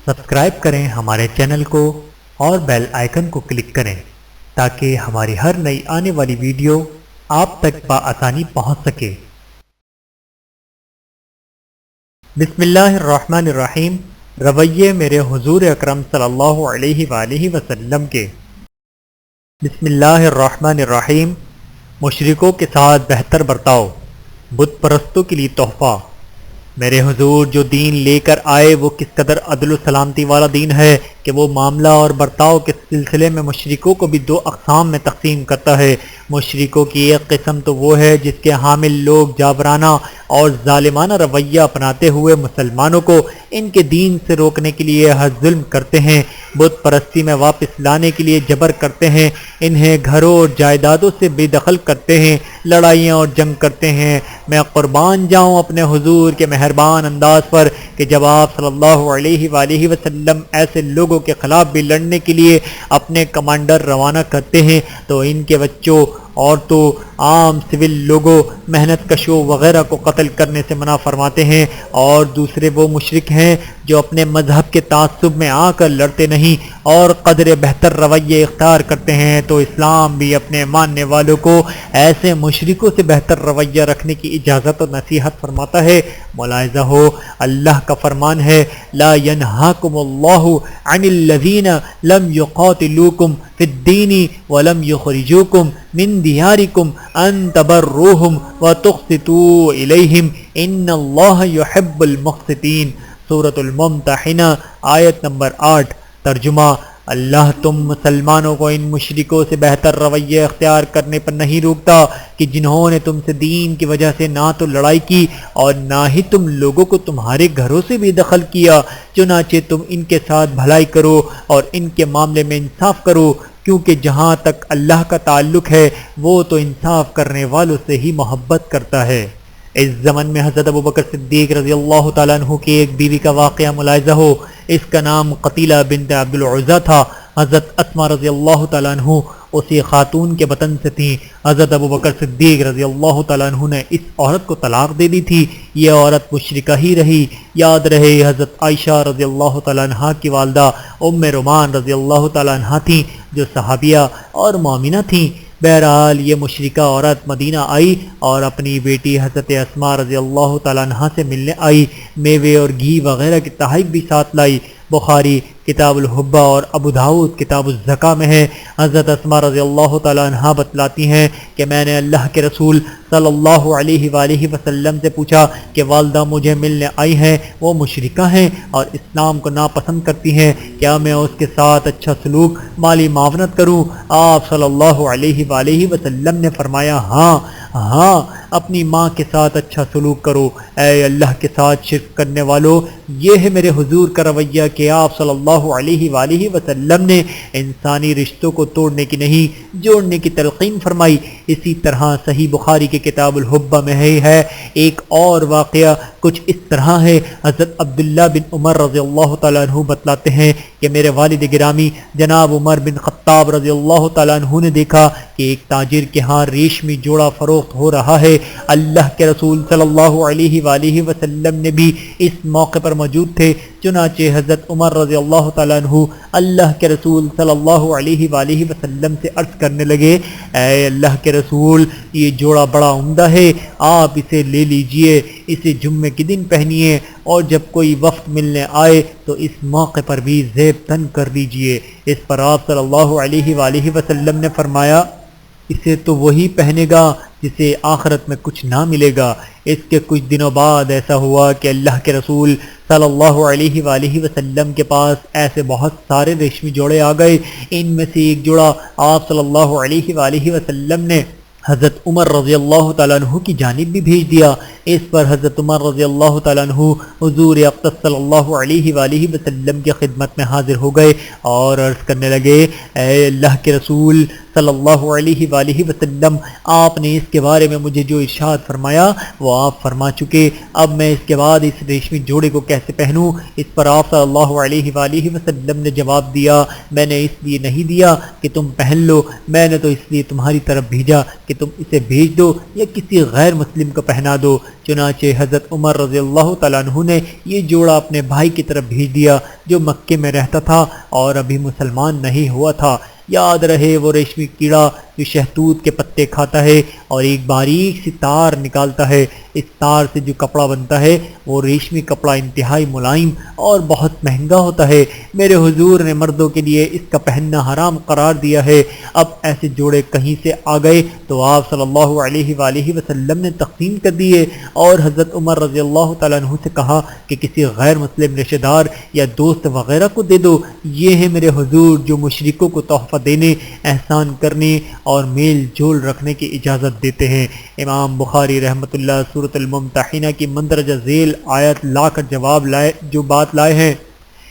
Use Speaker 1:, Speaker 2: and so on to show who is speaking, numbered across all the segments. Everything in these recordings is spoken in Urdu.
Speaker 1: سبسکرائب کریں ہمارے چینل کو اور بیل آئیکن کو کلک کریں تاکہ ہماری ہر نئی آنے والی ویڈیو آپ تک بآسانی پہنچ سکے۔ بسم اللہ الرحمن الرحیم۔ رویے میرے حضور اکرم صلی اللہ علیہ وآلہ وسلم کے۔ بسم اللہ الرحمن الرحیم۔ مشرکوں کے ساتھ بہتر برتاؤ، بت پرستوں کے لیے تحفہ۔ میرے حضور جو دین لے کر آئے وہ کس قدر عدل و سلامتی والا دین ہے کہ وہ معاملہ اور برتاؤ کے سلسلے میں مشرکوں کو بھی دو اقسام میں تقسیم کرتا ہے۔ مشرکوں کی ایک قسم تو وہ ہے جس کے حامل لوگ جابرانہ اور ظالمانہ رویہ اپناتے ہوئے مسلمانوں کو ان کے دین سے روکنے کے لیے حد ظلم کرتے ہیں، بت پرستی میں واپس لانے کے لیے جبر کرتے ہیں، انہیں گھروں اور جائیدادوں سے بے دخل کرتے ہیں، لڑائیاں اور جنگ کرتے ہیں۔ میں قربان جاؤں اپنے حضور کے مہربان انداز پر کہ جب آپ صلی اللہ علیہ وآلہ وسلم ایسے لوگوں کے خلاف بھی لڑنے کے لیے اپنے کمانڈر روانہ کرتے ہیں تو ان کے بچوں، عورتوں، عام سول لوگوں، محنت کشوں وغیرہ کو قتل کرنے سے منع فرماتے ہیں، اور دوسرے وہ مشرک ہیں جو اپنے مذہب کے تعصب میں آ کر لڑتے نہیں اور قدر بہتر رویے اختیار کرتے ہیں۔ تو اسلام بھی اپنے ماننے والوں کو ایسے مشرکوں سے بہتر رویہ رکھنے کی اجازت و نصیحت فرماتا ہے۔ ملاحظہ ہو، اللہ کا فرمان ہے لا ینہاکم اللہ عن الذین لم یقاتلوکم فی الدین ولم یخرجوکم من دیارکم ان تبروہم وتقسطوا الیہم ان اللہ یحب المقسطین۔ سورۃ الممتحنہ آیت نمبر 8۔ ترجمہ: اللہ تم مسلمانوں کو ان مشرکوں سے بہتر رویہ اختیار کرنے پر نہیں روکتا کہ جنہوں نے تم سے دین کی وجہ سے نہ تو لڑائی کی اور نہ ہی تم لوگوں کو تمہارے گھروں سے بھی دخل کیا، چنانچہ تم ان کے ساتھ بھلائی کرو اور ان کے معاملے میں انصاف کرو، کیونکہ جہاں تک اللہ کا تعلق ہے وہ تو انصاف کرنے والوں سے ہی محبت کرتا ہے۔ اس زمن میں حضرت ابوبکر صدیق رضی اللہ تعالیٰ عنہ کی ایک بیوی کا واقعہ ملاحظہ ہو۔ اس کا نام قتیلہ بنت عبد العزیٰ تھا۔ حضرت اسماء رضی اللہ تعالیٰ عنہ اسی خاتون کے بطن سے تھیں۔ حضرت ابوبکر صدیق رضی اللہ تعالیٰ عنہ نے اس عورت کو طلاق دے دی تھی۔ یہ عورت مشرکہ ہی رہی۔ یاد رہے حضرت عائشہ رضی اللہ تعالیٰ عنہ کی والدہ ام رومان رضی اللہ تعالیٰ عنہ تھیں جو صحابیہ اور مومنہ تھیں۔ بہرحال یہ مشرکہ عورت مدینہ آئی اور اپنی بیٹی حضرت اسماء رضی اللہ تعالیٰ عنہ سے ملنے آئی۔ میوے اور گھی وغیرہ کی تحائف بھی ساتھ لائی۔ بخاری کتاب الحبہ اور ابو داؤد کتاب الزکاہ میں ہے۔ حضرت اسماء رضی اللہ تعالیٰ عنہ بتلاتی ہیں کہ میں نے اللہ کے رسول صلی اللہ علیہ وآلہ وسلم سے پوچھا کہ والدہ مجھے ملنے آئی ہیں، وہ مشرکہ ہیں اور اسلام کو ناپسند کرتی ہیں، کیا میں اس کے ساتھ اچھا سلوک، مالی معاونت کروں؟ آپ صلی اللہ علیہ وآلہ وسلم نے فرمایا ہاں ہاں، اپنی ماں کے ساتھ اچھا سلوک کرو۔ اے اللہ کے ساتھ شرک کرنے والو، یہ ہے میرے حضور کا رویہ کہ آپ صلی اللہ علیہ وآلہ وسلم نے انسانی رشتوں کو توڑنے کی نہیں جوڑنے کی تلقین فرمائی۔ اسی طرح صحیح بخاری کے کتاب الحبہ میں ہے ایک اور واقعہ کچھ اس طرح ہے۔ حضرت عبداللہ بن عمر رضی اللہ تعالیٰ عنہ بتلاتے ہیں کہ میرے والد گرامی جناب عمر بن خطاب رضی اللہ تعالیٰ عنہ نے دیکھا کہ ایک تاجر کے ہاں ریشمی جوڑا فروخت ہو رہا ہے۔ اللہ کے رسول صلی اللہ علیہ وآلہ وسلم نے بھی اس موقع پر موجود تھے، چنانچہ حضرت عمر رضی اللہ تعالیٰ عنہ اللہ کے رسول صلی اللہ علیہ وآلہ وسلم سے عرض کرنے لگے، اے اللہ کے رسول، یہ جوڑا بڑا عمدہ ہے، آپ اسے لے لیجئے، اسے جمعے کے دن پہنیے اور جب کوئی وفد ملنے آئے تو اس موقع پر بھی زیب تن کر دیجئے۔ اس پر آپ صلی اللہ علیہ وآلہ وسلم نے فرمایا، اسے تو وہی پہنے گا جسے آخرت میں کچھ نہ ملے گا۔ اس کے کچھ دنوں بعد ایسا ہوا کہ اللہ کے رسول صلی اللہ علیہ وآلہ وسلم کے پاس ایسے بہت سارے ریشمی جوڑے آ گئے۔ ان میں سے ایک جوڑا آپ صلی اللہ علیہ وآلہ وسلم نے حضرت عمر رضی اللہ تعالیٰ عنہ کی جانب بھی بھیج دیا۔ اس پر حضرت عمر رضی اللہ تعالیٰ عنہ حضور اقدس صلی اللہ علیہ وآلہ وسلم کی خدمت میں حاضر ہو گئے اور عرض کرنے لگے، اے اللہ کے رسول صلی اللہ علیہ وآلہ وسلم، آپ نے اس کے بارے میں مجھے جو ارشاد فرمایا وہ آپ فرما چکے، اب میں اس کے بعد اس ریشمی جوڑے کو کیسے پہنوں؟ اس پر آپ صلی اللہ علیہ وآلہ وسلم نے جواب دیا، میں نے اس لیے نہیں دیا کہ تم پہن لو، میں نے تو اس لیے تمہاری طرف بھیجا کہ تم اسے بھیج دو یا کسی غیر مسلم کو پہنا دو، چنانچہ حضرت عمر رضی اللہ تعالیٰ عنہ نے یہ جوڑا اپنے بھائی کی طرف بھیج دیا جو مکے میں رہتا تھا اور ابھی مسلمان نہیں ہوا تھا۔ یاد رہے وہ ریشمی کیڑا جو شہتوت کے پتے کھاتا ہے اور ایک باریک سی تار نکالتا ہے، اس تار سے جو کپڑا بنتا ہے وہ ریشمی کپڑا انتہائی ملائم اور بہت مہنگا ہوتا ہے۔ میرے حضور نے مردوں کے لیے اس کا پہننا حرام قرار دیا ہے۔ اب ایسے جوڑے کہیں سے آ گئے تو آپ صلی اللہ علیہ وآلہ وسلم نے تقسیم کر دیے اور حضرت عمر رضی اللہ تعالیٰ عنہ سے کہا کہ کسی غیر مسلم رشتہ دار یا دوست وغیرہ کو دے دو۔ یہ ہے میرے حضور جو مشرکوں کو تحفہ دینے، احسان کرنے اور میل جول رکھنے کی اجازت دیتے ہیں۔ امام بخاری رحمۃ اللہ سورۃ الممتحنہ کی مندرجہ ذیل آیت لا کر جو بات لائے ہیں۔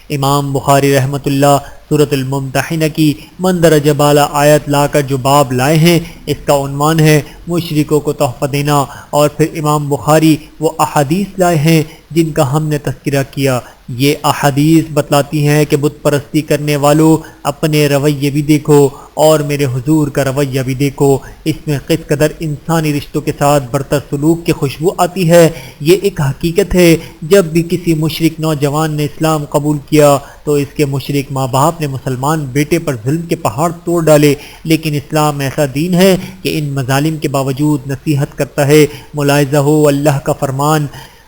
Speaker 1: امام بخاری رحمۃ اللہ سورۃ الممتحنہ کی مندرجہ بالا آیت لا کر جو باب لائے ہیں اس کا عنوان ہے مشرکوں کو تحفہ دینا، اور پھر امام بخاری وہ احادیث لائے ہیں جن کا ہم نے تذکرہ کیا۔ یہ احادیث بتلاتی ہیں کہ بت پرستی کرنے والوں اپنے رویے بھی دیکھو اور میرے حضور کا رویہ بھی دیکھو، اس میں کس قدر انسانی رشتوں کے ساتھ برتر سلوک کی خوشبو آتی ہے۔ یہ ایک حقیقت ہے جب بھی کسی مشرک نوجوان نے اسلام قبول کیا تو اس کے مشرک ماں باپ نے مسلمان بیٹے پر ظلم کے پہاڑ توڑ ڈالے، لیکن اسلام ایسا دین ہے کہ ان مظالم کے باوجود نصیحت کرتا ہے۔ ملاحظہ ہو اللہ کا فرمان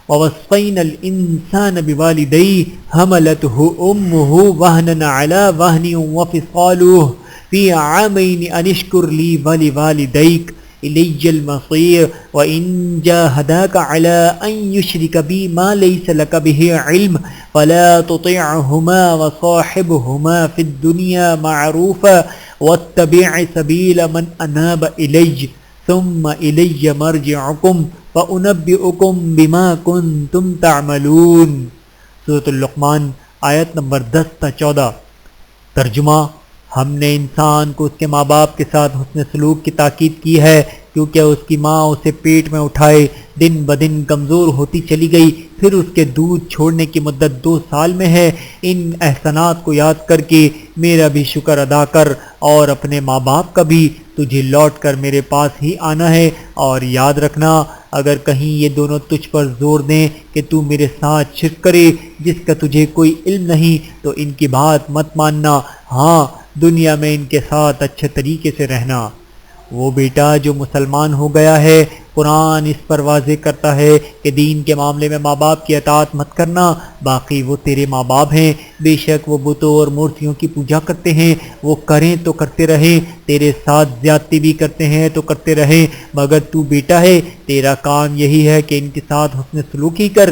Speaker 1: وَوَصَّيْنَا الْإِنسَانَ بِوَالِدَيْهِ حَمَلَتْهُ أُمُّهُ وَهْنًا عَلَى وَهْنٍ وَفِصَالُهُ فِي عَامَيْنِ أَنِ اشْكُرْ لِي وَلِوَالِدَيْكَ إِلَيَّ الْمَصِيرُ وَإِنْ جَاهَدَاكَ عَلَى أَنْ يُشْرِكَ بِي مَا لَيْسَ لَكَ بِهِ عِلْمٌ فَلَا تُطِعْهُمَا وَصَاحِبْهُمَا فِي الدُّنْيَا مَعْرُوفًا وَاتَّبِعْ سَبِيلَ مَنْ أَنَابَ إِلَيَّ ثُمَّ إِلَيَّ مَرْجِعُكُمْ فَأُنَبِّئُكُمْ بِمَا كُنْتُمْ تَعْمَلُونَ۔ سورۃ اللقمان آیت نمبر 10 تا 14۔ ترجمہ: ہم نے انسان کو اس کے ماں باپ کے ساتھ حسن سلوک کی تاکید کی ہے کیونکہ اس کی ماں اسے پیٹ میں اٹھائے دن بدن کمزور ہوتی چلی گئی، پھر اس کے دودھ چھوڑنے کی مدت 2 سال میں ہے۔ ان احسانات کو یاد کر کے میرا بھی شکر ادا کر اور اپنے ماں باپ کا بھی۔ تجھے لوٹ کر میرے پاس ہی آنا ہے، اور یاد رکھنا اگر کہیں یہ دونوں تجھ پر زور دیں کہ تو میرے ساتھ شرک کرے جس کا تجھے کوئی علم نہیں تو ان کی بات مت ماننا، ہاں دنیا میں ان کے ساتھ اچھے طریقے سے رہنا۔ وہ بیٹا جو مسلمان ہو گیا ہے، قرآن اس پر واضح کرتا ہے کہ دین کے معاملے میں ماں باپ کی اطاعت مت کرنا، باقی وہ تیرے ماں باپ ہیں، بے شک وہ بتوں اور مورتیوں کی پوجا کرتے ہیں، وہ کریں تو کرتے رہیں، تیرے ساتھ زیادتی بھی کرتے ہیں تو کرتے رہیں، مگر تو بیٹا ہے تیرا کام یہی ہے کہ ان کے ساتھ حسن سلوکی کر۔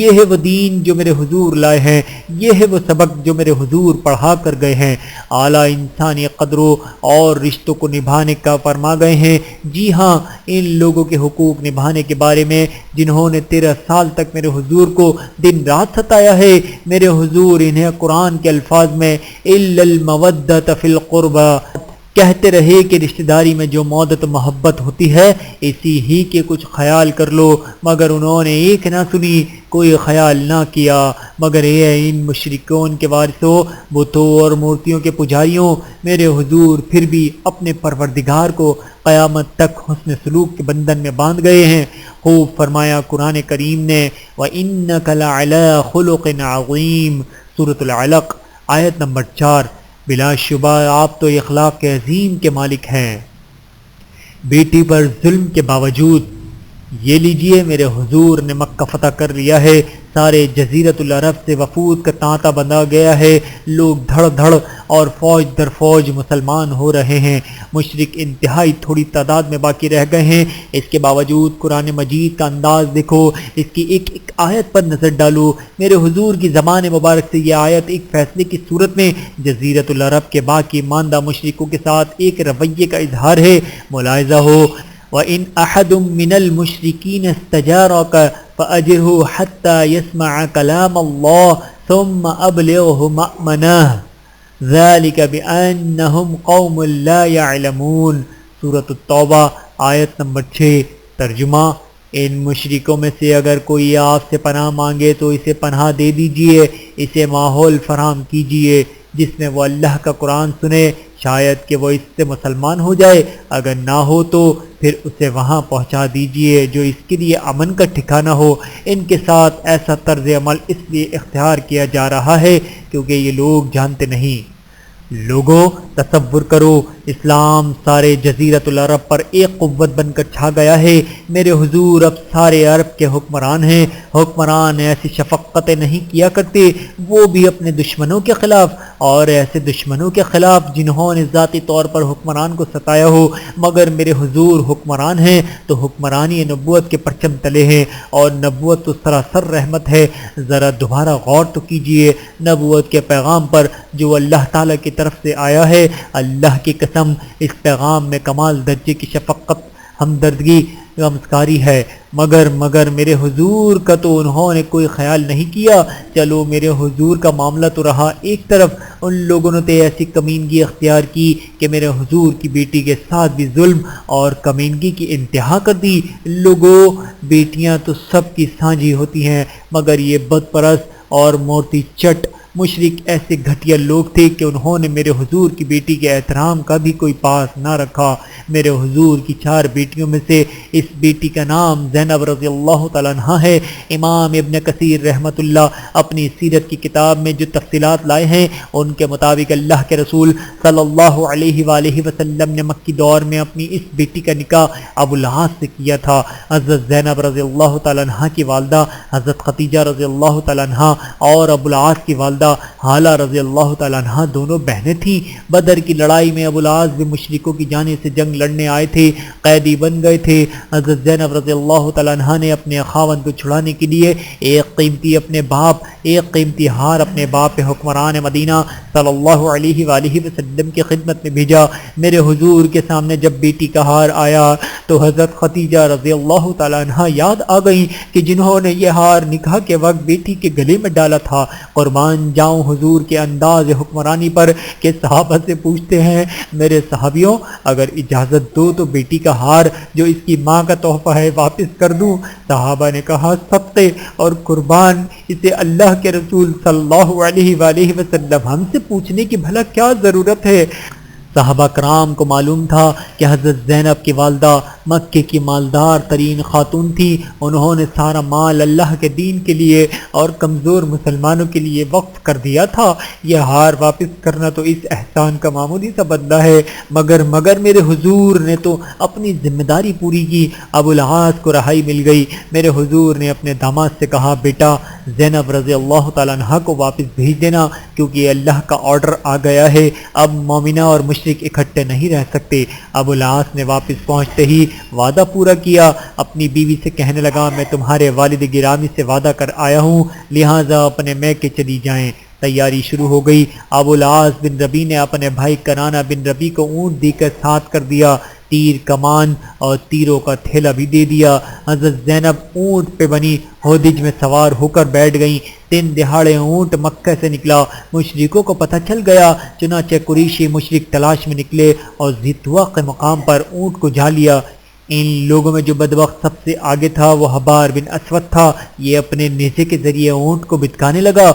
Speaker 1: یہ ہے وہ دین جو میرے حضور لائے ہیں، یہ ہے وہ سبق جو میرے حضور پڑھا کر گئے ہیں، اعلیٰ انسانی قدروں اور رشتوں کو نبھانے کا فرما گئے ہیں۔ جی ہاں، ان لوگوں کے حقوق نبھانے کے بارے میں جنہوں نے 13 سال تک میرے حضور کو دن رات ستایا ہے، میرے حضور انہیں قرآن کے الفاظ میں اِلَّا الْمَوَدَّةَ فِي الْقُرْبَى کہتے رہے کہ رشتہ داری میں جو مودت و محبت ہوتی ہے اسی ہی کے کچھ خیال کر لو، مگر انہوں نے ایک نہ سنی، کوئی خیال نہ کیا۔ مگر اے ان مشرکون کے وارثوں، بتوں اور مورتیوں کے پجاریوں، میرے حضور پھر بھی اپنے پروردگار کو قیامت تک حسن سلوک کے بندھن میں باندھ گئے ہیں۔ خوب فرمایا قرآن کریم نے وَإِنَّكَ لَعَلَىٰ خُلُقٍ عَظِيمٍ۔ سورۃ العلق آیت نمبر 4۔ بلا شبہ آپ تو اخلاق کے عظیم کے مالک ہیں۔ بیٹی پر ظلم کے باوجود یہ لیجئے میرے حضور نے مکہ فتح کر لیا ہے، سارے جزیرۃ العرب سے وفود کا تانتا بندھا گیا ہے، لوگ دھڑ دھڑ اور فوج در فوج مسلمان ہو رہے ہیں، مشرک انتہائی تھوڑی تعداد میں باقی رہ گئے ہیں۔ اس کے باوجود قرآن مجید کا انداز دیکھو، اس کی ایک ایک آیت پر نظر ڈالو۔ میرے حضور کی زبان مبارک سے یہ آیت ایک فیصلے کی صورت میں جزیرۃ العرب کے باقی ماندہ مشرکوں کے ساتھ ایک رویے کا اظہار ہے۔ ملاحظہ ہو وَإِنْ أَحَدٌ مِّنَ الْمُشْرِكِينَ اسْتَجَارَكَ فَأَجِرْهُ حَتَّى يَسْمَعَ كَلَامَ اللَّهِ ثُمَّ أَبْلِغْهُ مَأْمَنَهُ ذَلِكَ بِأَنَّهُمْ قَوْمٌ لَا يَعْلَمُونَ۔ سورۃ التوبہ آیت نمبر 6۔ ترجمہ: ان مشرکوں میں سے اگر کوئی آپ سے پناہ مانگے تو اسے پناہ دے دیجئے، اسے ماحول فراہم کیجئے جس میں وہ اللہ کا قرآن سنے، شاید کہ وہ اس سے مسلمان ہو جائے، اگر نہ ہو تو پھر اسے وہاں پہنچا دیجئے جو اس کے لیے امن کا ٹھکانہ ہو۔ ان کے ساتھ ایسا طرز عمل اس لیے اختیار کیا جا رہا ہے کیونکہ یہ لوگ جانتے نہیں۔ لوگوں تصور کرو، اسلام سارے جزیرۃ العرب پر ایک قوت بن کر چھا گیا ہے۔ میرے حضور اب سارے عرب کے حکمران ہیں۔ حکمران ایسی شفقتیں نہیں کیا کرتے، وہ بھی اپنے دشمنوں کے خلاف، اور ایسے دشمنوں کے خلاف جنہوں نے ذاتی طور پر حکمران کو ستایا ہو، مگر میرے حضور حکمران ہیں تو حکمرانی نبوت کے پرچم تلے ہیں، اور نبوت تو سراسر رحمت ہے۔ ذرا دوبارہ غور تو کیجئے نبوت کے پیغام پر جو اللہ تعالیٰ کی طرف سے آیا ہے۔ اللہ کی قسم اس پیغام میں کمال درجے کی شفقت، ہمدردگی، غمزگاری ہے، مگر میرے حضور کا تو انہوں نے کوئی خیال نہیں کیا۔ چلو میرے حضور کا معاملہ تو رہا ایک طرف، ان لوگوں نے تو ایسی کمینگی اختیار کی کہ میرے حضور کی بیٹی کے ساتھ بھی ظلم اور کمینگی کی انتہا کر دی۔ لوگوں، بیٹیاں تو سب کی سانجھی ہوتی ہیں، مگر یہ بت پرست اور مورتی چٹ مشرک ایسے گھٹیا لوگ تھے کہ انہوں نے میرے حضور کی بیٹی کے احترام کا بھی کوئی پاس نہ رکھا۔ میرے حضور کی 4 بیٹیوں میں سے اس بیٹی کا نام زینب رضی اللہ تعالیٰ عنہ ہے۔ امام ابن کثیر رحمۃ اللہ اپنی سیرت کی کتاب میں جو تفصیلات لائے ہیں ان کے مطابق اللہ کے رسول صلی اللہ علیہ وآلہ وسلم نے مکی دور میں اپنی اس بیٹی کا نکاح ابو العاص سے کیا تھا۔ حضرت زینب رضی اللہ تعالیٰ عنہ کی والدہ حضرت خدیجہ رضی اللہ تعالیٰ عنہ اور ابو العاص کی والدہ حالہ رضی اللہ تعالیٰ عنہ دونوں بہنیں تھیں۔ بدر کی لڑائی میں ابو العاص بھی مشرکوں کی جانب سے جنگ لڑنے آئے تھے، قیدی بن گئے تھے۔ حضرت زینب رضی اللہ تعالیٰ عنہ نے اپنے خاوند کو چھڑانے کے لیے ایک قیمتی ہار اپنے باپ حکمران مدینہ صلی اللہ علیہ وآلہ وسلم کی خدمت میں بھیجا۔ میرے حضور کے سامنے جب بیٹی کا ہار آیا تو حضرت خدیجہ رضی اللہ تعالیٰ عنہ یاد آ گئی کہ جنہوں نے یہ ہار نکاح کے وقت بیٹی کے گلے میں ڈالا تھا۔ قربان جاؤں حضور کے انداز حکمرانی پر کہ صحابہ سے پوچھتے ہیں، میرے صحابیوں اگر اجازت دو تو بیٹی کا ہار جو اس کی ماں کا تحفہ ہے واپس کر دوں۔ صحابہ نے کہا صدقے اور قربان، اسے اللہ کے رسول صلی اللہ علیہ وآلہ وسلم ہم سے پوچھنے کی بھلا کیا ضرورت ہے؟ صحابہ کرام کو معلوم تھا کہ حضرت زینب کی والدہ مکے کی مالدار ترین خاتون تھی۔ انہوں نے سارا مال اللہ کے دین کے لیے اور کمزور مسلمانوں کے لیے وقف کر دیا تھا۔ یہ ہار واپس کرنا تو اس احسان کا معمولی سا بدلہ ہے، مگر میرے حضور نے تو اپنی ذمہ داری پوری کی۔ ابو العاص کو رہائی مل گئی۔ میرے حضور نے اپنے داماد سے کہا، بیٹا زینب رضی اللہ تعالیٰ عنہ کو واپس بھیج دینا کیونکہ اللہ کا آرڈر آ گیا ہے، اب مومنہ اور مشرک اکٹھے نہیں رہ سکتے۔ ابو العاص نے واپس پہنچتے ہی وعدہ پورا کیا، اپنی بیوی سے کہنے لگا، میں تمہارے والد گرامی سے وعدہ کر آیا ہوں، لہٰذا اپنے میکے چلی جائیں۔ تیاری شروع ہو گئی۔ ابو العاص بن ربی نے اپنے بھائی کنانہ بن ربی کو اونٹ دے کر ساتھ کر دیا، تیر کمان اور تیروں کا تھیلا بھی دے دیا۔ حضرت زینب اونٹ پہ بنی ہودج میں سوار ہو کر بیٹھ گئیں۔ 3 دہاڑے اونٹ مکہ سے نکلا، مشرکوں کو پتہ چل گیا، چنانچہ قریشی مشرک تلاش میں نکلے اور ذیطوہ کے مقام پر اونٹ کو جا لیا۔ ان لوگوں میں جو بدبخت سب سے آگے تھا وہ حبار بن اسود تھا۔ یہ اپنے نیزے کے ذریعے اونٹ کو بتکانے لگا۔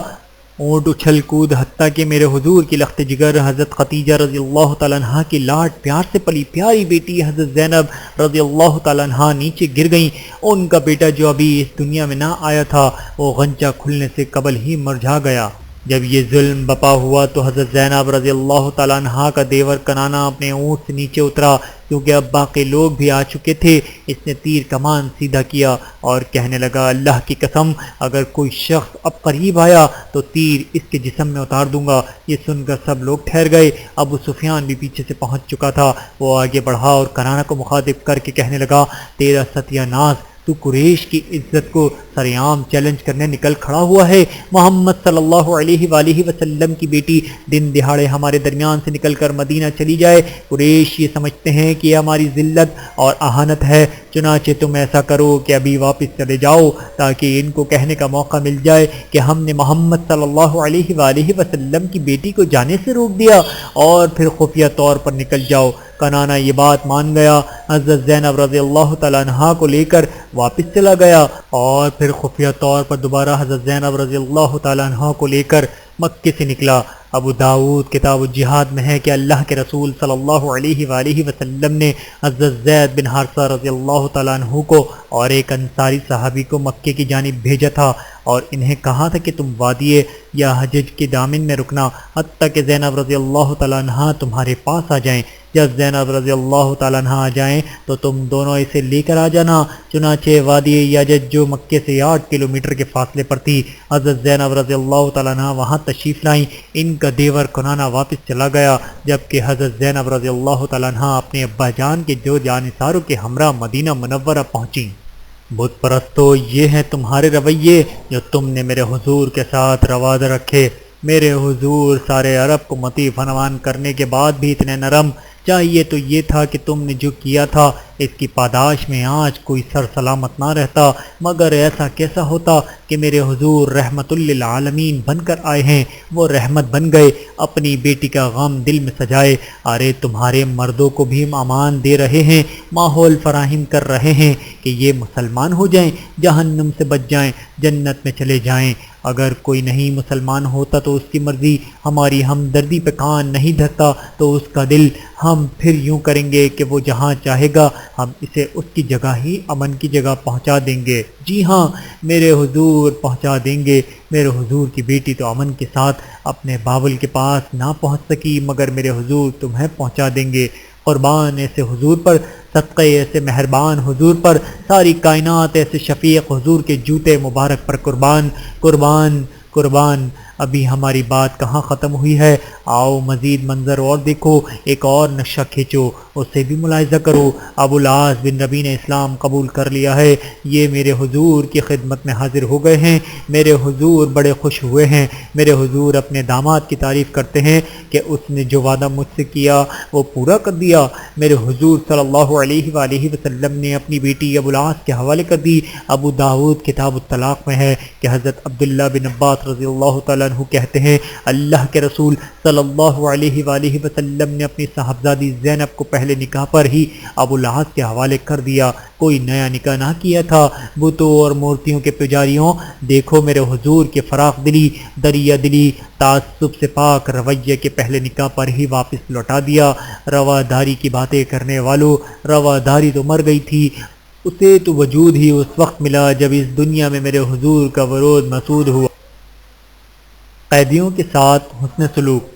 Speaker 1: اونٹ اچھل کود حتیٰ کہ میرے حضور کی لخت جگر حضرت خدیجہ رضی اللہ تعالیٰ عنہ کی لاڈ پیار سے پلی پیاری بیٹی حضرت زینب رضی اللہ تعالیٰ عنہ نیچے گر گئیں۔ ان کا بیٹا جو ابھی اس دنیا میں نہ آیا تھا وہ غنچہ کھلنے سے قبل ہی مرجھا گیا۔ جب یہ ظلم بپا ہوا تو حضرت زینب رضی اللہ تعالیٰ عنہ کا دیور کنانہ اپنے اونٹ سے نیچے اترا، کیونکہ اب باقی لوگ بھی آ چکے تھے۔ اس نے تیر کمان سیدھا کیا اور کہنے لگا، اللہ کی قسم اگر کوئی شخص اب قریب آیا تو تیر اس کے جسم میں اتار دوں گا۔ یہ سن کر سب لوگ ٹھہر گئے۔ ابو سفیان بھی پیچھے سے پہنچ چکا تھا۔ وہ آگے بڑھا اور کنانہ کو مخاطب کر کے کہنے لگا، تیرا ستیہ ناز، تو قریش کی عزت کو سرعام چیلنج کرنے نکل کھڑا ہوا ہے۔ محمد صلی اللہ علیہ وآلہ وسلم کی بیٹی دن دہاڑے ہمارے درمیان سے نکل کر مدینہ چلی جائے۔ قریش یہ سمجھتے ہیں کہ یہ ہماری ذلت اور اہانت ہے، چنانچہ تم ایسا کرو کہ ابھی واپس چلے جاؤ تاکہ ان کو کہنے کا موقع مل جائے کہ ہم نے محمد صلی اللہ علیہ وآلہ وسلم کی بیٹی کو جانے سے روک دیا، اور پھر خفیہ طور پر نکل جاؤ۔ کنانا یہ بات مان گیا، حضرت زینب رضی اللہ تعالیٰ عنہ کو لے کر واپس چلا گیا اور پھر خفیہ طور پر دوبارہ حضرت زینب رضی اللہ تعالیٰ عنہ کو لے کر مکے سے نکلا۔ ابو داؤد کتاب الجہاد میں ہے کہ اللہ کے رسول صلی اللہ علیہ وآلہ وسلم نے حضرت زید بن حارثہ رضی اللہ تعالیٰ عنہ کو اور ایک انصاری صحابی کو مکے کی جانب بھیجا تھا اور انہیں کہا تھا کہ تم وادی یا حجج کے دامن میں رکنا حتیٰ کہ زینب رضی اللہ تعالیٰ عنہ تمہارے پاس آ جائیں۔ جب زینب رضی اللہ تعالیٰ عنہ آ جائیں تو تم دونوں اسے لے کر آ جانا۔ چنانچہ وادی یاجج جو مکے سے 8 کلومیٹر کے فاصلے پر تھی، حضرت زینب رضی اللہ تعالیٰ عنہ وہاں تشریف لائیں۔ ان کا دیور کنانا واپس چلا گیا، جبکہ حضرت زینب رضی اللہ تعالیٰ عنہ اپنے ابا جان کے جو جانثاروں کے ہمراہ مدینہ منورہ پہنچیں۔ بت پرستو، یہ ہیں تمہارے رویے جو تم نے میرے حضور کے ساتھ رواج رکھے۔ میرے حضور سارے عرب کو مطیع فنوان کرنے کے بعد بھی اتنے نرم، چاہیے تو یہ تھا کہ تم نے جو کیا تھا اس کی پاداش میں آج کوئی سر سلامت نہ رہتا، مگر ایسا کیسا ہوتا کہ میرے حضور رحمت للعالمین بن کر آئے ہیں، وہ رحمت بن گئے، اپنی بیٹی کا غم دل میں سجائے۔ ارے تمہارے مردوں کو بھی امان دے رہے ہیں، ماحول فراہم کر رہے ہیں کہ یہ مسلمان ہو جائیں، جہنم سے بچ جائیں، جنت میں چلے جائیں۔ اگر کوئی نہیں مسلمان ہوتا تو اس کی مرضی، ہماری ہمدردی پہ کان نہیں دھرتا تو اس کا دل، ہم پھر یوں کریں گے کہ وہ جہاں چاہے گا ہم اسے اس کی جگہ ہی امن کی جگہ پہنچا دیں گے۔ جی ہاں، میرے حضور پہنچا دیں گے۔ میرے حضور کی بیٹی تو امن کے ساتھ اپنے باول کے پاس نہ پہنچ سکی، مگر میرے حضور تمہیں پہنچا دیں گے۔ قربان ایسے حضور پر، صدقے ایسے مہربان حضور پر، ساری کائنات ایسے شفیق حضور کے جوتے مبارک پر قربان، قربان، قربان۔ ابھی ہماری بات کہاں ختم ہوئی ہے، آؤ مزید منظر اور دیکھو، ایک اور نقشہ کھینچو، اسے بھی ملاحظہ کرو۔ ابو العاص بن ربیع نے اسلام قبول کر لیا ہے، یہ میرے حضور کی خدمت میں حاضر ہو گئے ہیں۔ میرے حضور بڑے خوش ہوئے ہیں۔ میرے حضور اپنے داماد کی تعریف کرتے ہیں کہ اس نے جو وعدہ مجھ سے کیا وہ پورا کر دیا۔ میرے حضور صلی اللہ علیہ وآلہ وسلم نے اپنی بیٹی ابو العاص کے حوالے کر دی۔ ابو داؤد کتاب الطلاق میں ہے کہ حضرت عبداللہ بن عباس رضی اللہ تعالیٰ عنہ کہتے ہیں، اللہ کے رسول صلی اللہ علیہ وآلہ وسلم نے اپنی صاحبزادی زینب کو پہلے نکاح پر ہی ابو العاص کے حوالے کر دیا، کوئی نیا نکاح نہ کیا تھا۔ بتوں اور مورتیوں کے پجاریوں، دیکھو میرے حضور کے فراخ دلی، دریا دلی، تعصب سے پاک رویے کے پہلے نکاح پر ہی واپس لوٹا دیا۔ رواداری کی باتیں کرنے والوں، رواداری تو مر گئی تھی، اسے تو وجود ہی اس وقت ملا جب اس دنیا میں میرے حضور کا ورود مسعود ہوا۔ قیدیوں کے ساتھ حسن سلوک۔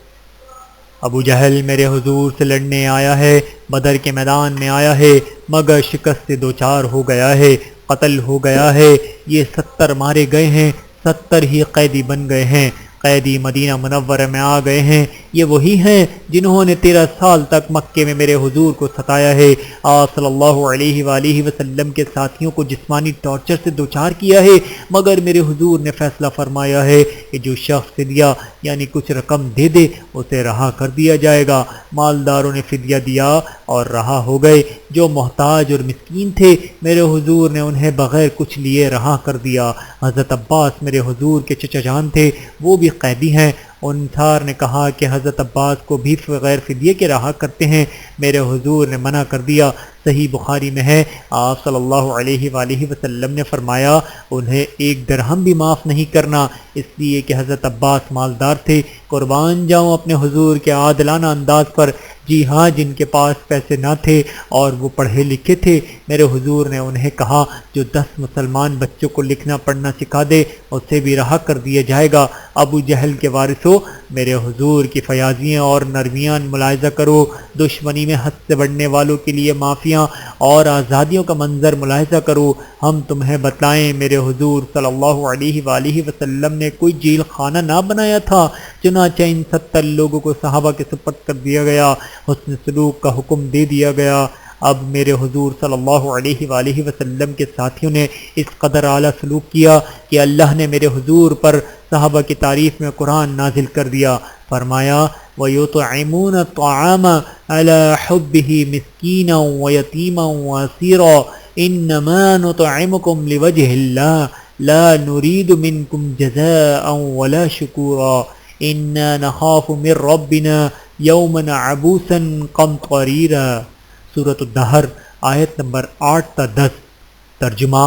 Speaker 1: ابو جہل میرے حضور سے لڑنے آیا ہے، بدر کے میدان میں آیا ہے، مگر شکست سے دوچار ہو گیا ہے، قتل ہو گیا ہے۔ یہ 70 مارے گئے ہیں، 70 ہی قیدی بن گئے ہیں۔ قیدی مدینہ منورہ میں آ گئے ہیں، یہ وہی ہیں جنہوں نے 13 سال تک مکے میں میرے حضور کو ستایا ہے۔ آپ صلی اللہ علیہ وآلہ وسلم کے ساتھیوں کو جسمانی ٹارچر سے دوچار کیا ہے، مگر میرے حضور نے فیصلہ فرمایا ہے کہ جو شخص فدیہ یعنی کچھ رقم دے دے اسے رہا کر دیا جائے گا۔ مالداروں نے فدیہ دیا اور رہا ہو گئے، جو محتاج اور مسکین تھے میرے حضور نے انہیں بغیر کچھ لیے رہا کر دیا۔ حضرت عباس میرے حضور کے چچا جان تھے، وہ بھی قیدی ہیں۔ انصار نے کہا کہ حضرت عباس کو بھی بغیر فدیے کے رہا کرتے ہیں، میرے حضور نے منع کر دیا۔ صحیح بخاری میں ہے، آپ صلی اللہ علیہ وآلہ وسلم نے فرمایا انہیں 1 درہم بھی معاف نہیں کرنا، اس لیے کہ حضرت عباس مالدار تھے۔ قربان جاؤں اپنے حضور کے عادلانہ انداز پر۔ جی ہاں، جن کے پاس پیسے نہ تھے اور وہ پڑھے لکھے تھے، میرے حضور نے انہیں کہا جو 10 مسلمان بچوں کو لکھنا پڑھنا سکھا دے اسے بھی رہا کر دیا جائے گا۔ ابو جہل کے وارثوں، میرے حضور کی فیاضیاں اور نرمیاں ملاحظہ کرو، دشمنی میں حد سے بڑھنے والوں کے لیے معافیاں اور آزادیوں کا منظر ملاحظہ کرو۔ ہم تمہیں بتلائیں، میرے حضور صلی اللہ علیہ وآلہ وسلم نے کوئی جیل خانہ نہ بنایا تھا، چنانچہ ان 70 لوگوں کو صحابہ کے سپرد کر دیا گیا، حسن سلوک کا حکم دے دیا گیا۔ اب میرے حضور صلی اللہ علیہ وآلہ وسلم کے ساتھیوں نے اس قدر اعلیٰ سلوک کیا کہ اللہ نے میرے حضور پر صحابہ کی تعریف میں قرآن نازل کر دیا۔ فرمایا وَيُطْعِمُونَ الطَّعَامَ عَلَى حُبِّهِ مِسْكِينًا وَيَتِيمًا وَأَسِيرًا إِنَّمَا نُطْعِمُكُمْ لِوَجْهِ اللَّهِ لَا نُرِيدُ مِنْكُمْ جَزَاءً وَلَا شُكُورًا إِنَّا نَخَافُ مِنْ رَبِّنَا یومن عبوسا قمطریرا۔ سورۃ الدہر آیت نمبر 8 تا 10۔ ترجمہ: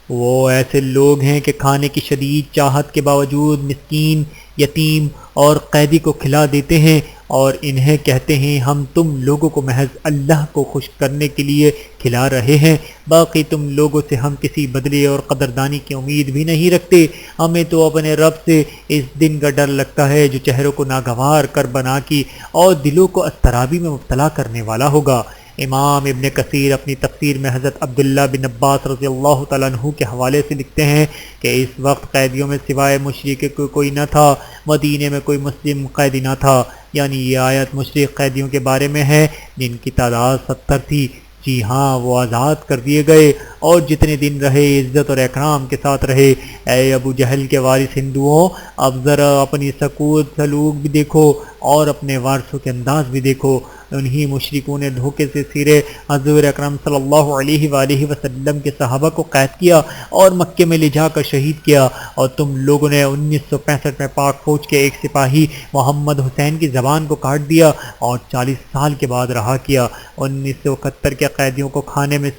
Speaker 1: وہ ایسے لوگ ہیں کہ کھانے کی شدید چاہت کے باوجود مسکین، یتیم اور قیدی کو کھلا دیتے ہیں اور انہیں کہتے ہیں ہم تم لوگوں کو محض اللہ کو خوش کرنے کے لیے کھلا رہے ہیں، باقی تم لوگوں سے ہم کسی بدلے اور قدردانی کی امید بھی نہیں رکھتے۔ ہمیں تو اپنے رب سے اس دن کا ڈر لگتا ہے جو چہروں کو ناگوار کر بنا کی اور دلوں کو اضطرابی میں مبتلا کرنے والا ہوگا۔ امام ابن کثیر اپنی تفسیر میں حضرت عبداللہ بن عباس رضی اللہ تعالیٰ عنہ کے حوالے سے لکھتے ہیں کہ اس وقت قیدیوں میں سوائے مشرک کوئی نہ تھا، مدینے میں کوئی مسلم قیدی نہ تھا۔ یعنی یہ آیت مشرک قیدیوں کے بارے میں ہے جن کی تعداد 70 تھی۔ جی ہاں، وہ آزاد کر دیے گئے اور جتنے دن رہے عزت اور اکرام کے ساتھ رہے۔ اے ابو جہل کے وارث ہندوؤں، اب ذرا اپنی سلوک بھی دیکھو اور اپنے وارثوں کے انداز بھی دیکھو۔ انہی مشرکوں نے دھوکے سے سیرے حضور اکرم صلی اللہ علیہ وآلہ وسلم کے صحابہ کو قید کیا اور مکے میں لے جا کر شہید کیا، اور تم لوگوں نے 1965 میں پاک فوج کے ایک سپاہی محمد حسین کی زبان کو کاٹ دیا اور 40 سال کے بعد رہا کیا۔ 1971 کے قیدیوں کو کھانے میں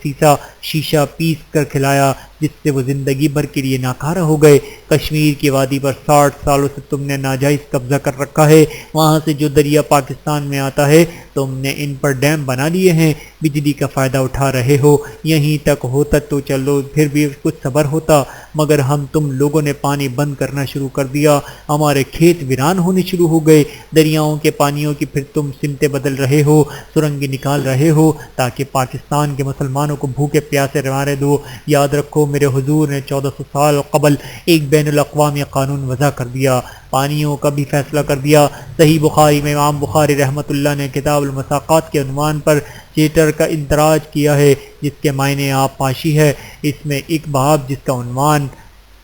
Speaker 1: شیشہ پیس کر کھلایا جس سے وہ زندگی بھر کے لیے ناکارہ ہو گئے۔ کشمیر کی وادی پر 60 سالوں سے تم نے ناجائز قبضہ کر رکھا ہے، وہاں سے جو دریا پاکستان میں آتا ہے تم نے ان پر ڈیم بنا لیے ہیں، بجلی کا فائدہ اٹھا رہے ہو۔ یہیں تک ہوتا تو چلو پھر بھی کچھ صبر ہوتا، مگر ہم تم لوگوں نے پانی بند کرنا شروع کر دیا، ہمارے کھیت ویران ہونے شروع ہو گئے۔ دریاؤں کے پانیوں کی پھر تم سمتیں بدل رہے ہو، سرنگیں نکال رہے ہو تاکہ پاکستان کے مسلمانوں کو بھوکے پیاسے مارے دو۔ یاد رکھو میرے حضور نے 1400 سال قبل ایک بین الاقوامی قانون وضع کر دیا، پانیوں کا بھی فیصلہ کر دیا۔ صحیح بخاری میں امام بخاری رحمۃ اللہ نے کتاب المساقات کے عنوان پر چیٹر کا اندراج کیا ہے جس کے معنی آپ پاشی ہے۔ اس میں ایک باب جس کا عنوان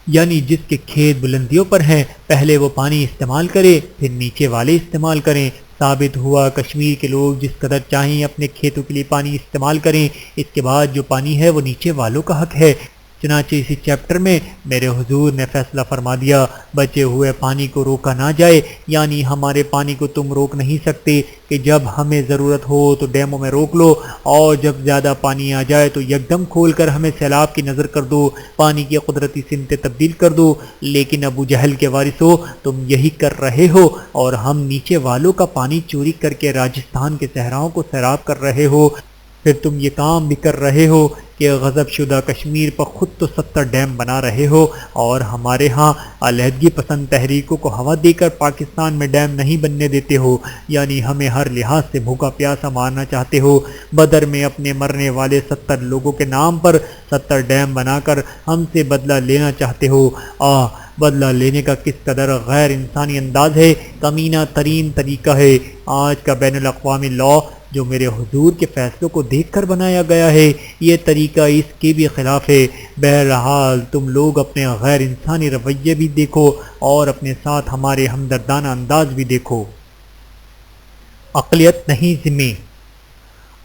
Speaker 1: یعنی جس کے کھیت بلندیوں پر ہیں پہلے وہ پانی استعمال کرے پھر نیچے والے استعمال کریں۔ ثابت ہوا کشمیر کے لوگ جس قدر چاہیں اپنے کھیتوں کے لیے پانی استعمال کریں، اس کے بعد جو پانی ہے وہ نیچے والوں کا حق ہے۔ چنانچہ اسی چیپٹر میں میرے حضور نے فیصلہ فرما دیا بچے ہوئے پانی کو روکا نہ جائے، یعنی ہمارے پانی کو تم روک نہیں سکتے کہ جب ہمیں ضرورت ہو تو ڈیموں میں روک لو اور جب زیادہ پانی آ جائے تو یکدم کھول کر ہمیں سیلاب کی نظر کر دو، پانی کی قدرتی سمتیں تبدیل کر دو۔ لیکن ابو جہل کے وارثو تم یہی کر رہے ہو اور ہم نیچے والوں کا پانی چوری کر کے راجستھان کے صحراؤں کو سیراب کر رہے ہو۔ پھر تم یہ کام بھی کر رہے ہو کہ غضب شدہ کشمیر پر خود تو 70 ڈیم بنا رہے ہو اور ہمارے ہاں علیحدگی پسند تحریکوں کو ہوا دے کر پاکستان میں ڈیم نہیں بننے دیتے ہو، یعنی ہمیں ہر لحاظ سے بھوکا پیاسا مارنا چاہتے ہو۔ بدر میں اپنے مرنے والے 70 لوگوں کے نام پر 70 ڈیم بنا کر ہم سے بدلہ لینا چاہتے ہو۔ بدلہ لینے کا کس قدر غیر انسانی انداز ہے، کمینہ ترین طریقہ ہے۔ آج کا بین الاقوامی لاء جو میرے حضور کے فیصلوں کو دیکھ کر بنایا گیا ہے یہ طریقہ اس کے بھی خلاف ہے۔ بہرحال تم لوگ اپنے غیر انسانی رویے بھی دیکھو اور اپنے ساتھ ہمارے ہمدردانہ انداز بھی دیکھو۔ اقلیت نہیں ذمہ۔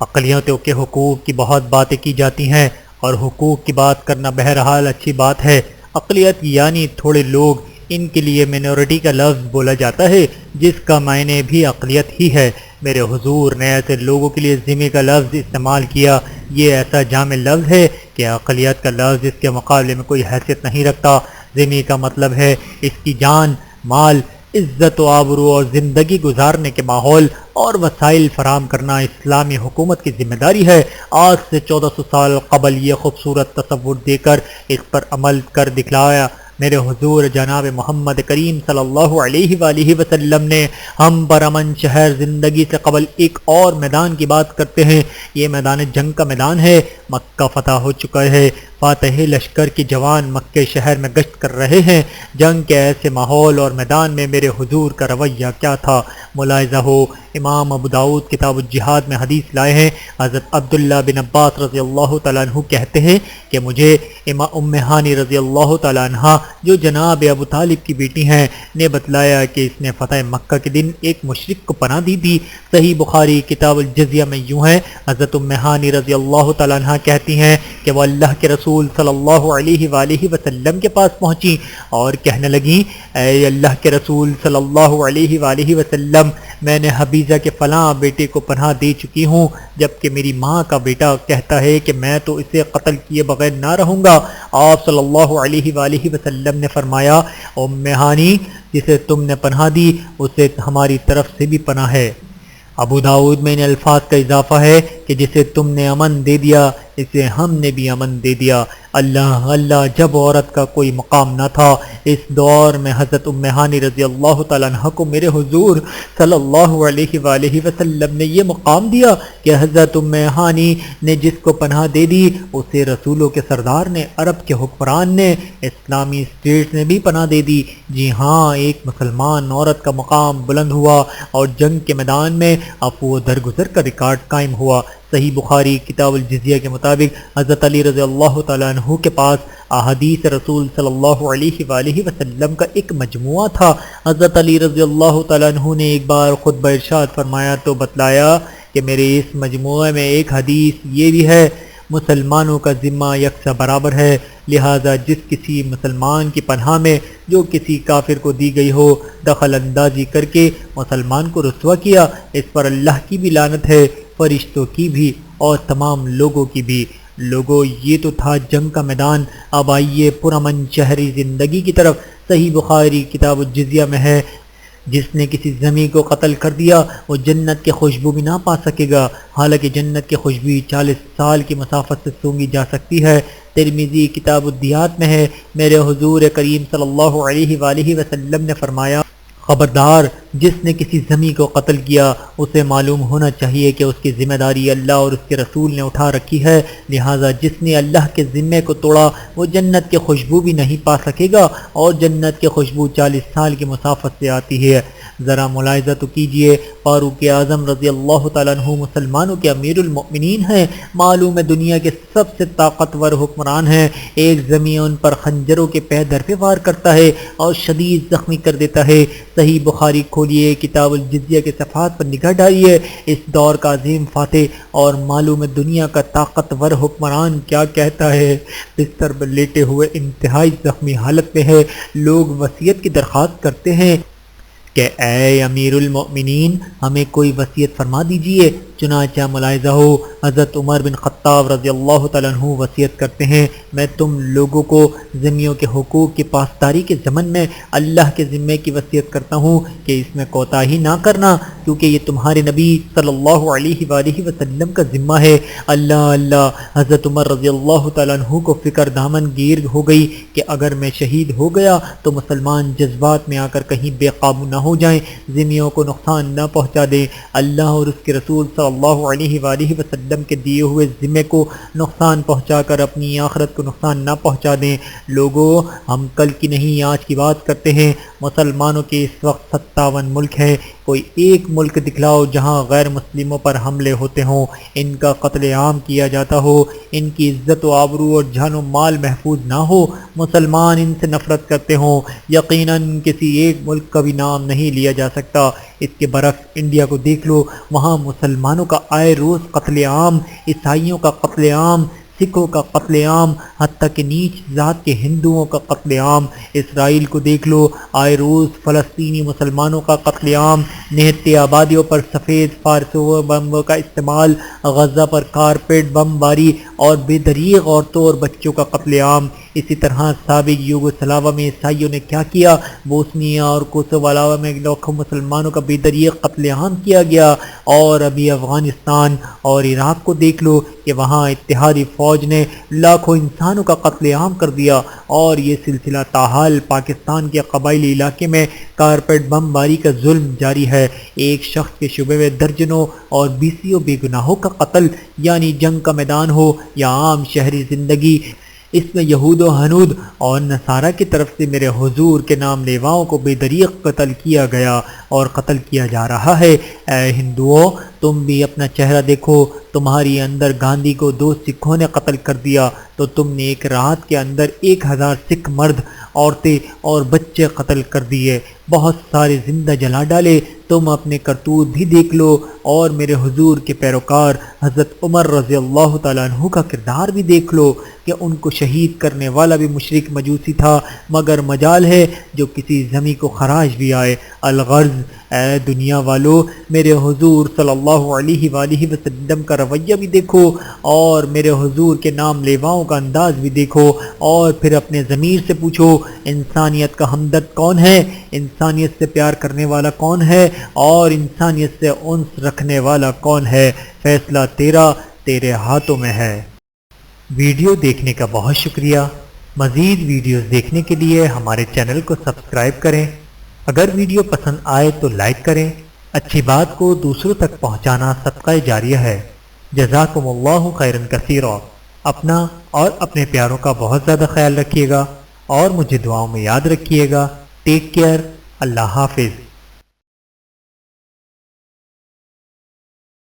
Speaker 1: اقلیتوں کے حقوق کی بہت باتیں کی جاتی ہیں اور حقوق کی بات کرنا بہرحال اچھی بات ہے۔ اقلیت یعنی تھوڑے لوگ، ان کے لیے مینورٹی کا لفظ بولا جاتا ہے جس کا معنی بھی اقلیت ہی ہے۔ میرے حضور نے ایسے لوگوں کے لیے ذمہ کا لفظ استعمال کیا، یہ ایسا جامع لفظ ہے کہ اقلیت کا لفظ اس کے مقابلے میں کوئی حیثیت نہیں رکھتا۔ ذمہ کا مطلب ہے اس کی جان، مال، عزت و آبرو اور زندگی گزارنے کے ماحول اور وسائل فراہم کرنا اسلامی حکومت کی ذمہ داری ہے۔ آج سے 1400 سال قبل یہ خوبصورت تصور دے کر اس پر عمل کر دکھلایا میرے حضور جناب محمد کریم صلی اللہ علیہ وآلہ وسلم نے۔ ہم پر امن شہر زندگی سے قبل ایک اور میدان کی بات کرتے ہیں، یہ میدان جنگ کا میدان ہے۔ مکہ فتح ہو چکا ہے، فاتح لشکر کے جوان مکہ شہر میں گشت کر رہے ہیں۔ جنگ کے ایسے ماحول اور میدان میں میرے حضور کا رویہ کیا تھا ملاحظہ ہو۔ امام ابو داؤد کتاب الجہاد میں حدیث لائے ہیں، حضرت عبداللہ بن عباس رضی اللہ تعالیٰ عنہ کہتے ہیں کہ مجھے ام ہانی رضی اللہ تعالیٰ عنہ جو جناب ابو طالب کی بیٹی ہیں نے بتلایا کہ اس نے فتح مکہ کے دن ایک مشرک کو پناہ دی تھی۔ صحیح بخاری کتاب الجزیہ میں یوں ہے، حضرت ام ہانی رضی اللہ تعالیٰ عنہ کہتی ہیں کہ وہ اللہ کے رسول صلی اللہ علیہ وآلہ وسلم کے پاس پہنچی اور کہنے لگیں، اے اللہ کے رسول صلی اللہ علیہ وآلہ وسلم، میں نے حبیزہ کے فلاں بیٹے کو پناہ دے چکی ہوں، جبکہ میری ماں کا بیٹا کہتا ہے کہ میں تو اسے قتل کیے بغیر نہ رہوں گا۔ آپ صلی اللہ علیہ وآلہ وسلم نے فرمایا، ام ہانی، جسے تم نے پناہ دی اسے ہماری طرف سے بھی پناہ ہے۔ ابو داؤد میں ان الفاظ کا اضافہ ہے کہ جسے تم نے امن دے دیا اسے ہم نے بھی امن دے دیا۔ اللہ اللہ، جب عورت کا کوئی مقام نہ تھا، اس دور میں حضرت ام ہانی رضی اللہ تعالیٰ عنہ کو میرے حضور صلی اللہ علیہ وآلہ وسلم نے یہ مقام دیا کہ حضرت ام ہانی نے جس کو پناہ دے دی اسے رسولوں کے سردار نے، عرب کے حکمران نے، اسلامی اسٹیٹ نے بھی پناہ دے دی۔ جی ہاں، ایک مسلمان عورت کا مقام بلند ہوا اور جنگ کے میدان میں عفو و درگزر کا ریکارڈ قائم ہوا۔ صحیح بخاری کتاب الجزیہ کے مطابق حضرت علی رضی اللہ تعالیٰ عنہ کے پاس احادیث رسول صلی اللہ علیہ وآلہ وسلم کا ایک مجموعہ تھا۔ حضرت علی رضی اللہ تعالیٰ عنہ نے ایک بار خطبہ ارشاد فرمایا تو بتلایا کہ میرے اس مجموعے میں ایک حدیث یہ بھی ہے، مسلمانوں کا ذمہ یکساں برابر ہے، لہذا جس کسی مسلمان کی پناہ میں جو کسی کافر کو دی گئی ہو دخل اندازی کر کے مسلمان کو رسوا کیا، اس پر اللہ کی بھی لعنت ہے، فرشتوں کی بھی اور تمام لوگوں کی بھی۔ لوگوں، یہ تو تھا جنگ کا میدان، اب آئیے پرامن شہری زندگی کی طرف۔ صحیح بخاری کتاب الجزیہ میں ہے، جس نے کسی زمین کو قتل کر دیا وہ جنت کی خوشبو بھی نہ پا سکے گا، حالانکہ جنت کی خوشبو 40 سال کی مسافت سے سونگھی جا سکتی ہے۔ ترمذی کتاب الدیات میں ہے، میرے حضور کریم صلی اللہ علیہ وآلہ وسلم نے فرمایا، خبردار، جس نے کسی زمین کو قتل کیا اسے معلوم ہونا چاہیے کہ اس کی ذمہ داری اللہ اور اس کے رسول نے اٹھا رکھی ہے، لہٰذا جس نے اللہ کے ذمے کو توڑا وہ جنت کی خوشبو بھی نہیں پا سکے گا، اور جنت کی خوشبو 40 سال کی مسافت سے آتی ہے۔ ذرا ملاحظہ تو کیجئے، فاروق اعظم رضی اللہ تعالیٰ عنہ مسلمانوں کے امیر المؤمنین ہیں، معلوم ہے دنیا کے سب سے طاقتور حکمران ہیں۔ ایک زمین ان پر خنجروں کے پہ در پہ وار کرتا ہے اور شدید زخمی کر دیتا ہے۔ صحیح بخاری کھولیے، کتاب الجزیہ کے صفحات پر نگاہ ڈالیے، اس دور کا عظیم فاتح اور معلوم ہے دنیا کا طاقتور حکمران کیا کہتا ہے۔ بستر پر لیٹے ہوئے انتہائی زخمی حالت میں ہے، لوگ وصیت کی درخواست کرتے ہیں کہ اے امیر المؤمنین ہمیں کوئی وصیت فرما دیجئے۔ چنانچہ ملاحظہ ہو، حضرت عمر بن خطاب رضی اللہ تعالیٰ عنہ وصیت کرتے ہیں، میں تم لوگوں کو ذمیوں کے حقوق کی پاسداری کے ضمن میں اللہ کے ذمے کی وصیت کرتا ہوں کہ اس میں کوتاہی نہ کرنا، کیونکہ یہ تمہارے نبی صلی اللہ علیہ وآلہ وسلم کا ذمہ ہے۔ اللہ اللہ، حضرت عمر رضی اللہ تعالیٰ عنہ کو فکر دامن گیر ہو گئی کہ اگر میں شہید ہو گیا تو مسلمان جذبات میں آ کر کہیں بے قابو نہ ہو جائیں، ذمیوں کو نقصان نہ پہنچا دیں، اللہ اور اس کے رسول صلی اللہ علیہ وآلہ وسلم کے دیے ہوئے ذمے کو نقصان پہنچا کر اپنی آخرت کو نقصان نہ پہنچا دیں۔ لوگوں، ہم کل کی نہیں آج کی بات کرتے ہیں۔ مسلمانوں کے اس وقت 57 ملک ہیں، کوئی ایک ملک دکھلاؤ جہاں غیر مسلموں پر حملے ہوتے ہوں، ان کا قتل عام کیا جاتا ہو، ان کی عزت و آبرو اور جان و مال محفوظ نہ ہو، مسلمان ان سے نفرت کرتے ہوں، یقیناً کسی ایک ملک کا بھی نام نہیں لیا جا سکتا۔ اس کے برعکس انڈیا کو دیکھ لو، وہاں مسلمانوں کا آئے روز قتل عام، عیسائیوں کا قتل عام، سکھوں کا قتل عام، حتیٰ کہ نیچ ذات کے ہندوؤں کا قتل عام۔ اسرائیل کو دیکھ لو، آئے روز فلسطینی مسلمانوں کا قتل عام، نہتے آبادیوں پر سفید فارسوں بم کا استعمال، غزہ پر کارپیٹ بم باری اور بے دریغ عورتوں اور بچوں کا قتل عام۔ اسی طرح سابق یوگوسلاویا میں عیسائیوں نے کیا کیا، بوسنیا اور کوسوو میں لاکھوں مسلمانوں کا بے دریغ قتل عام کیا گیا، اور ابھی افغانستان اور عراق کو دیکھ لو کہ وہاں اتحادی فوج نے لاکھوں انسانوں کا قتل عام کر دیا، اور یہ سلسلہ تاحال پاکستان کے قبائلی علاقے میں کارپیٹ بم باری کا ظلم جاری ہے۔ ایک شخص کے شبے میں درجنوں اور بیسیوں بے گناہوں کا قتل، یعنی جنگ کا میدان ہو یا عام شہری زندگی، اس میں یہود و ہنود اور نصارہ کی طرف سے میرے حضور کے نام لیواؤں کو بے دریغ قتل کیا گیا اور قتل کیا جا رہا ہے۔ اے ہندوؤں، تم بھی اپنا چہرہ دیکھو، تمہاری اندر گاندھی کو 2 سکھوں نے قتل کر دیا تو تم نے ایک رات کے اندر 1000 سکھ مرد، عورتیں اور بچے قتل کر دیے، بہت سارے زندہ جلا ڈالے، تم اپنے کرتوت بھی دیکھ لو اور میرے حضور کے پیروکار حضرت عمر رضی اللہ تعالیٰ عنہ کا کردار بھی دیکھ لو کہ ان کو شہید کرنے والا بھی مشرک مجوسی تھا، مگر مجال ہے جو کسی زمین کو خراج بھی آئے۔ الغرض اے دنیا والو، میرے حضور صلی اللہ علیہ وآلہ وسلم کا رویہ بھی دیکھو اور میرے حضور کے نام لیواؤں کا انداز بھی دیکھو، اور پھر اپنے ضمیر سے پوچھو انسانیت کا ہمدرد کون ہے، انسانیت سے پیار کرنے والا کون ہے، اور انسانیت سے انس رکھنے والا کون ہے۔ فیصلہ تیرے ہاتھوں میں ہے۔ ویڈیو دیکھنے کا بہت شکریہ۔ مزید ویڈیوز دیکھنے کے لیے ہمارے چینل کو سبسکرائب کریں۔ اگر ویڈیو پسند آئے تو لائک کریں۔ اچھی بات کو دوسروں تک پہنچانا صدقہ جاریہ ہے۔ جزاکم اللہ خیرا کثیرا۔ اپنا اور اپنے پیاروں کا بہت زیادہ خیال رکھیے گا اور مجھے دعاؤں میں یاد رکھیے گا۔ Take care. اللہ حافظ۔